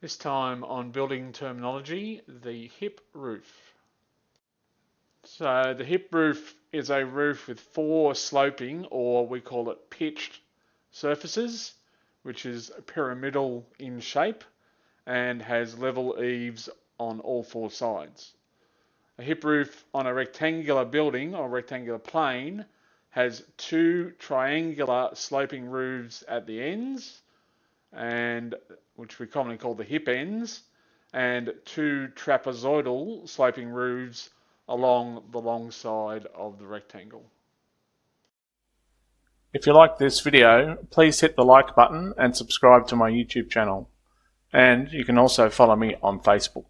This time on building terminology, the hip roof. So the hip roof is a roof with 4 sloping, or we call it pitched, surfaces, which is pyramidal in shape and has level eaves on all 4 sides. A hip roof on a rectangular building or rectangular plane has 2 triangular sloping roofs at the ends, and which we commonly call the hip ends, and 2 trapezoidal sloping roofs along the long side of the rectangle. If you like this video, please hit the like button and subscribe to my YouTube channel. And you can also follow me on Facebook.